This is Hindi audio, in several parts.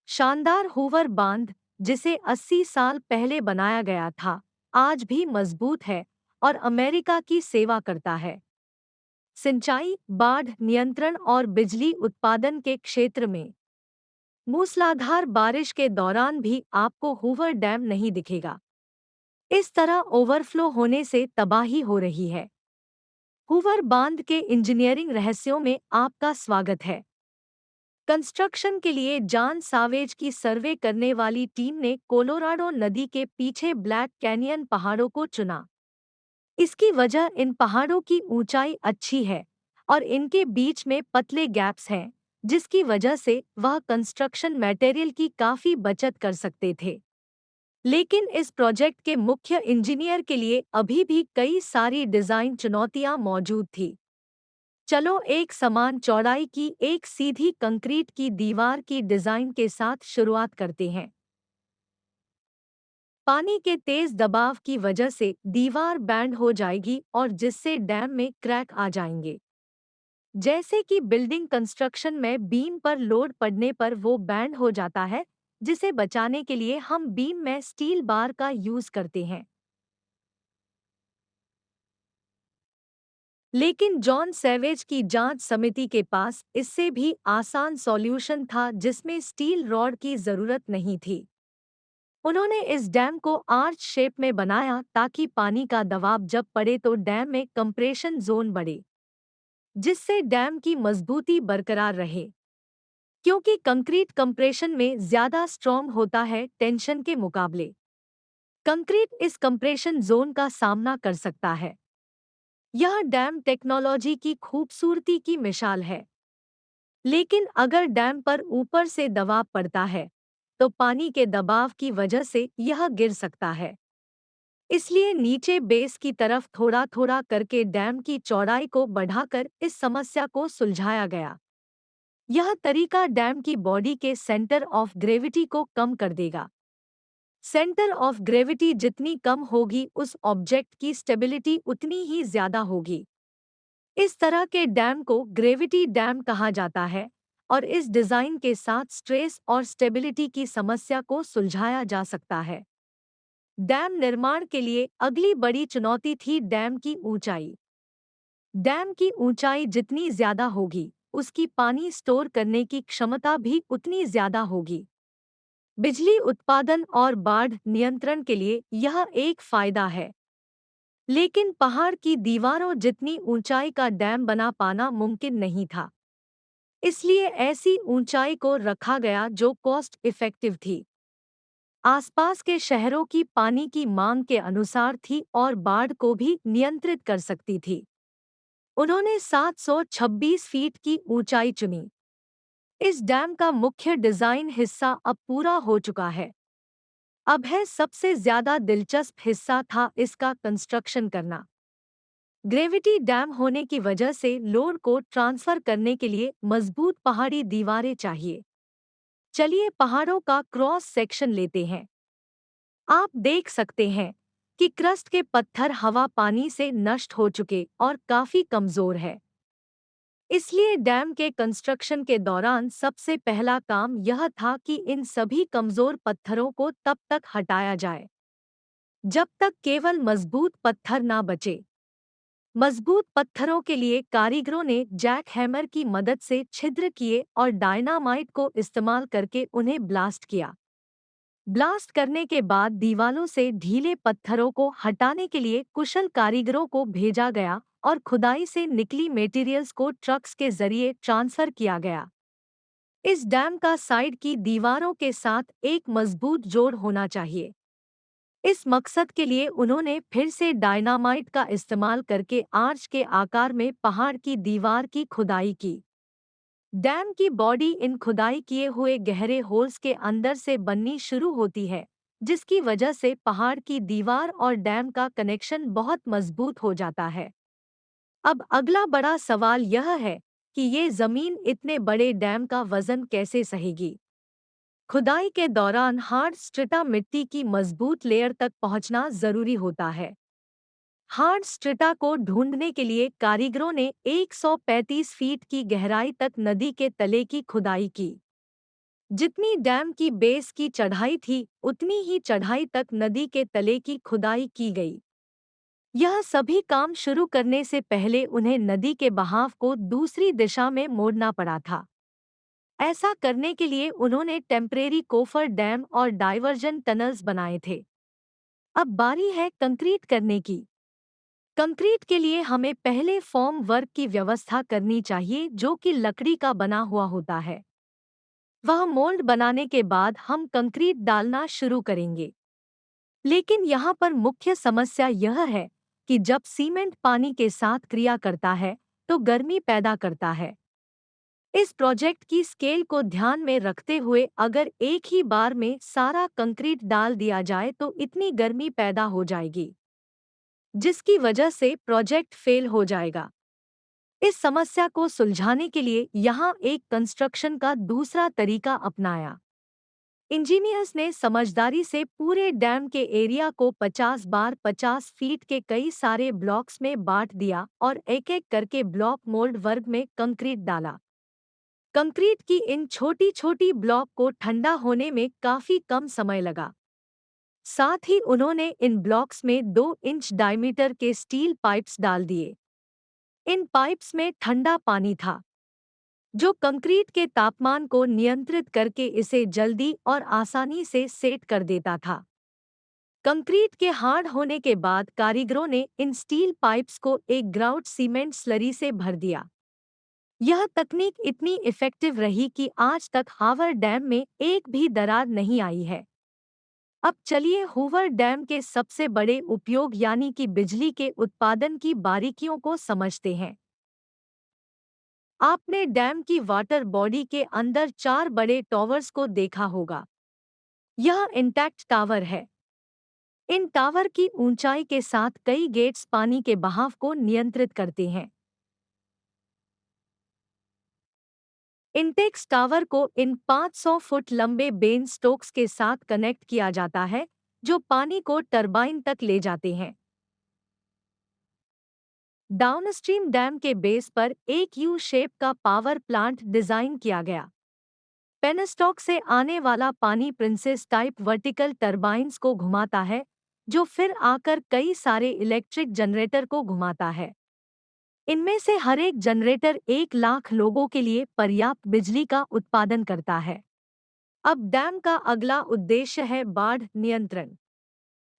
शानदार हूवर बांध, जिसे 80 साल पहले बनाया गया था, आज भी मजबूत है और अमेरिका की सेवा करता है। सिंचाई, बाढ़ नियंत्रण और बिजली उत्पादन के क्षेत्र में मूसलाधार बारिश के दौरान भी आपको हूवर डैम नहीं दिखेगा। इस तरह ओवरफ्लो होने से तबाही हो रही है। हूवर बांध के इंजीनियरिंग रहस्यों में आपका स्वागत है। कंस्ट्रक्शन के लिए जॉन सावेज की सर्वे करने वाली टीम ने कोलोराडो नदी के पीछे ब्लैक कैनियन पहाड़ों को चुना। इसकी वजह इन पहाड़ों की ऊंचाई अच्छी है और इनके बीच में पतले गैप्स हैं, जिसकी वजह से वह कंस्ट्रक्शन मटेरियल की काफी बचत कर सकते थे। लेकिन इस प्रोजेक्ट के मुख्य इंजीनियर के लिए अभी भी कई सारी डिजाइन चुनौतियां मौजूद थी। चलो एक समान चौड़ाई की एक सीधी कंक्रीट की दीवार की डिजाइन के साथ शुरुआत करते हैं। पानी के तेज दबाव की वजह से दीवार बैंड हो जाएगी और जिससे डैम में क्रैक आ जाएंगे। जैसे कि बिल्डिंग कंस्ट्रक्शन में बीम पर लोड पड़ने पर वो बैंड हो जाता है, जिसे बचाने के लिए हम बीम में स्टील बार का यूज करते हैं। लेकिन जॉन सैवेज की जांच समिति के पास इससे भी आसान सॉल्यूशन था, जिसमें स्टील रॉड की जरूरत नहीं थी। उन्होंने इस डैम को आर्च शेप में बनाया ताकि पानी का दबाव जब पड़े तो डैम में कंप्रेशन जोन बढ़े, जिससे डैम की मजबूती बरकरार रहे। क्योंकि कंक्रीट कंप्रेशन में ज्यादा स्ट्रॉन्ग होता है टेंशन के मुकाबले, कंक्रीट इस कंप्रेशन जोन का सामना कर सकता है। यह डैम टेक्नोलॉजी की खूबसूरती की मिसाल है। लेकिन अगर डैम पर ऊपर से दबाव पड़ता है, तो पानी के दबाव की वजह से यह गिर सकता है। इसलिए नीचे बेस की तरफ थोड़ा थोड़ा करके डैम की चौड़ाई को बढ़ाकर इस समस्या को सुलझाया गया। यह तरीका डैम की बॉडी के सेंटर ऑफ ग्रेविटी को कम कर देगा। सेंटर ऑफ ग्रेविटी जितनी कम होगी, उस ऑब्जेक्ट की स्टेबिलिटी उतनी ही ज्यादा होगी। इस तरह के डैम को ग्रेविटी डैम कहा जाता है और इस डिजाइन के साथ स्ट्रेस और स्टेबिलिटी की समस्या को सुलझाया जा सकता है। डैम निर्माण के लिए अगली बड़ी चुनौती थी डैम की ऊंचाई। डैम की ऊंचाई जितनी ज्यादा होगी, उसकी पानी स्टोर करने की क्षमता भी उतनी ज्यादा होगी। बिजली उत्पादन और बाढ़ नियंत्रण के लिए यह एक फायदा है। लेकिन पहाड़ की दीवारों जितनी ऊंचाई का डैम बना पाना मुमकिन नहीं था। इसलिए ऐसी ऊंचाई को रखा गया जो कॉस्ट इफेक्टिव थी, आसपास के शहरों की पानी की मांग के अनुसार थी और बाढ़ को भी नियंत्रित कर सकती थी। उन्होंने 726 फीट की ऊंचाई चुनी। इस डैम का मुख्य डिजाइन हिस्सा अब पूरा हो चुका है। अब है सबसे ज्यादा दिलचस्प हिस्सा था इसका कंस्ट्रक्शन करना। ग्रेविटी डैम होने की वजह से लोड को ट्रांसफर करने के लिए मजबूत पहाड़ी दीवारें चाहिए। चलिए पहाड़ों का क्रॉस सेक्शन लेते हैं। आप देख सकते हैं कि क्रस्ट के पत्थर हवा पानी से नष्ट हो चुके और काफी कमजोर है। इसलिए डैम के कंस्ट्रक्शन के दौरान सबसे पहला काम यह था कि इन सभी कमजोर पत्थरों को तब तक हटाया जाए जब तक केवल मजबूत पत्थर ना बचे। मजबूत पत्थरों के लिए कारीगरों ने जैक हैमर की मदद से छिद्र किए और डायनामाइट को इस्तेमाल करके उन्हें ब्लास्ट किया। ब्लास्ट करने के बाद दीवालों से ढीले पत्थरों को हटाने के लिए कुशल कारीगरों को भेजा गया और खुदाई से निकली मटेरियल्स को ट्रक्स के जरिए ट्रांसफर किया गया। इस डैम का साइड की दीवारों के साथ एक मजबूत जोड़ होना चाहिए। इस मकसद के लिए उन्होंने फिर से डायनामाइट का इस्तेमाल करके आर्च के आकार में पहाड़ की दीवार की खुदाई की। डैम की बॉडी इन खुदाई किए हुए गहरे होल्स के अंदर से बननी शुरू होती है, जिसकी वजह से पहाड़ की दीवार और डैम का कनेक्शन बहुत मजबूत हो जाता है। अब अगला बड़ा सवाल यह है कि ये जमीन इतने बड़े डैम का वजन कैसे सहेगी। खुदाई के दौरान हार्ड स्ट्रिटा मिट्टी की मजबूत लेयर तक पहुंचना जरूरी होता है। हार्ड स्ट्रिटा को ढूंढने के लिए कारीगरों ने 135 फीट की गहराई तक नदी के तले की खुदाई की। जितनी डैम की बेस की चढ़ाई थी, उतनी ही चढ़ाई तक नदी के तले की खुदाई की गई। यह सभी काम शुरू करने से पहले उन्हें नदी के बहाव को दूसरी दिशा में मोड़ना पड़ा था। ऐसा करने के लिए उन्होंने टेम्परेरी कोफर डैम और डाइवर्जन टनल्स बनाए थे। अब बारी है कंक्रीट करने की। कंक्रीट के लिए हमें पहले फॉर्म वर्क की व्यवस्था करनी चाहिए, जो कि लकड़ी का बना हुआ होता है। वह मोल्ड बनाने के बाद हम कंक्रीट डालना शुरू करेंगे। लेकिन यहाँ पर मुख्य समस्या यह है कि जब सीमेंट पानी के साथ क्रिया करता है तो गर्मी पैदा करता है। इस प्रोजेक्ट की स्केल को ध्यान में रखते हुए अगर एक ही बार में सारा कंक्रीट डाल दिया जाए तो इतनी गर्मी पैदा हो जाएगी, जिसकी वजह से प्रोजेक्ट फेल हो जाएगा। इस समस्या को सुलझाने के लिए यहाँ एक कंस्ट्रक्शन का दूसरा तरीका अपनाया। इंजीनियर्स ने समझदारी से पूरे डैम के एरिया को 50 बार 50 फीट के कई सारे ब्लॉक्स में बांट दिया और एक-एक करके ब्लॉक मोल्ड वर्ग में कंक्रीट डाला। कंक्रीट की इन छोटी-छोटी ब्लॉक को ठंडा होने में काफी कम समय लगा। साथ ही उन्होंने इन ब्लॉक्स में 2 इंच डायमीटर के स्टील पाइप्स डाल दिए। इन पाइप्स में ठंडा पानी था, जो कंक्रीट के तापमान को नियंत्रित करके इसे जल्दी और आसानी से सेट कर देता था। कंक्रीट के हार्ड होने के बाद कारीगरों ने इन स्टील पाइप्स को एक ग्राउट सीमेंट स्लरी से भर दिया। यह तकनीक इतनी इफेक्टिव रही कि आज तक हावर डैम में एक भी दरार नहीं आई है। अब चलिए हूवर डैम के सबसे बड़े उपयोग यानी कि बिजली के उत्पादन की बारीकियों को समझते हैं। आपने डैम की वाटर बॉडी के अंदर 4 बड़े टॉवर्स को देखा होगा। यह इंटैक्ट टावर है। इन टावर की ऊंचाई के साथ कई गेट्स पानी के बहाव को नियंत्रित करते हैं। इंटेक्स टावर को इन 500 फुट लंबे बेन स्टोक्स के साथ कनेक्ट किया जाता है, जो पानी को टरबाइन तक ले जाते हैं। डाउनस्ट्रीम डैम के बेस पर एक यू शेप का पावर प्लांट डिजाइन किया गया। पेनस्टॉक से आने वाला पानी प्रिंसेस टाइप वर्टिकल टरबाइन्स को घुमाता है, जो फिर आकर कई सारे इलेक्ट्रिक जनरेटर को घुमाता है। इनमें से हर एक जनरेटर 1 लाख लोगों के लिए पर्याप्त बिजली का उत्पादन करता है। अब डैम का अगला उद्देश्य है बाढ़ नियंत्रण।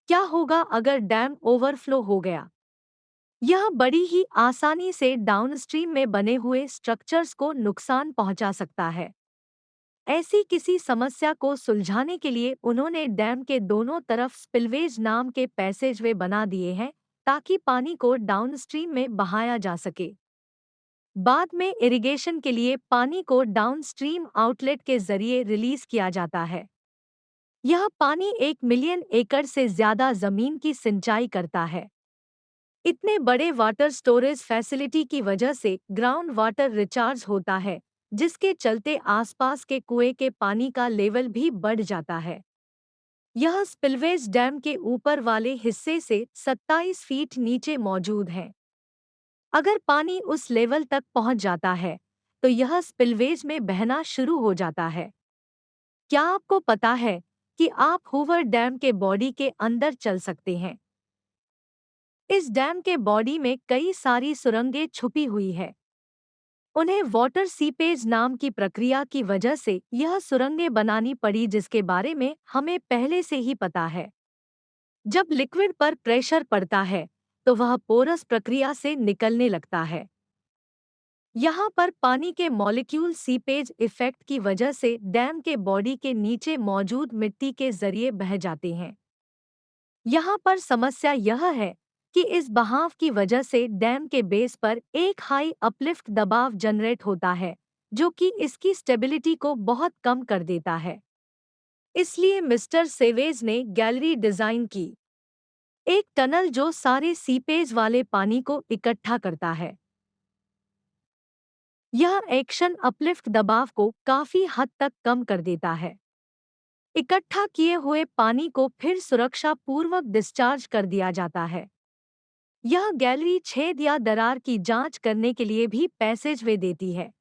क्या होगा अगर डैम ओवरफ्लो हो गया? यह बड़ी ही आसानी से डाउनस्ट्रीम में बने हुए स्ट्रक्चर्स को नुकसान पहुंचा सकता है। ऐसी किसी समस्या को सुलझाने के लिए उन्होंने डैम के दोनों तरफ स्पिलवेज नाम के पैसेजवे बना दिए हैं, ताकि पानी को डाउनस्ट्रीम में बहाया जा सके। बाद में इरिगेशन के लिए पानी को डाउनस्ट्रीम आउटलेट के जरिए रिलीज किया जाता है। यह पानी 1 मिलियन एकड़ से ज्यादा जमीन की सिंचाई करता है। इतने बड़े वाटर स्टोरेज फैसिलिटी की वजह से ग्राउंड वाटर रिचार्ज होता है, जिसके चलते आसपास के कुएं के पानी का लेवल भी बढ़ जाता है। यह स्पिलवेज डैम के ऊपर वाले हिस्से से 27 फीट नीचे मौजूद है। अगर पानी उस लेवल तक पहुंच जाता है, तो यह स्पिलवेज में बहना शुरू हो जाता है। क्या आपको पता है कि आप हूवर डैम के बॉडी के अंदर चल सकते हैं? इस डैम के बॉडी में कई सारी सुरंगें छुपी हुई है। उन्हें वाटर सीपेज नाम की प्रक्रिया की वजह से यह सुरंगें बनानी पड़ी, जिसके बारे में हमें पहले से ही पता है। जब लिक्विड पर प्रेशर पड़ता है, तो वह पोरस प्रक्रिया से निकलने लगता है। यहाँ पर पानी के मॉलिक्यूल सीपेज इफेक्ट की वजह से डैम के बॉडी के नीचे मौजूद मिट्टी के जरिए बह जाते हैं। यहाँ पर समस्या यह है कि इस बहाव की वजह से डैम के बेस पर एक हाई अपलिफ्ट दबाव जनरेट होता है, जो कि इसकी स्टेबिलिटी को बहुत कम कर देता है। इसलिए मिस्टर सेवेज ने गैलरी डिजाइन की, एक टनल जो सारे सीपेज वाले पानी को इकट्ठा करता है। यह एक्शन अपलिफ्ट दबाव को काफी हद तक कम कर देता है। इकट्ठा किए हुए पानी को फिर सुरक्षा पूर्वक डिस्चार्ज कर दिया जाता है। यह गैलरी छेद या दरार की जांच करने के लिए भी पैसेजवे देती है।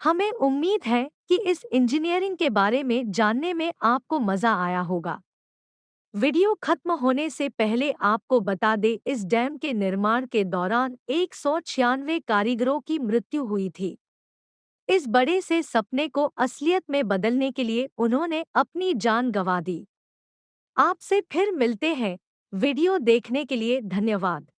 हमें उम्मीद है कि इस इंजीनियरिंग के बारे में जानने में आपको मजा आया होगा। वीडियो खत्म होने से पहले आपको बता दे, इस डैम के निर्माण के दौरान 196 कारीगरों की मृत्यु हुई थी। इस बड़े से सपने को असलियत में बदलने के लिए उन्होंने अपनी जान गंवा दी। आपसे फिर मिलते हैं। वीडियो देखने के लिए धन्यवाद।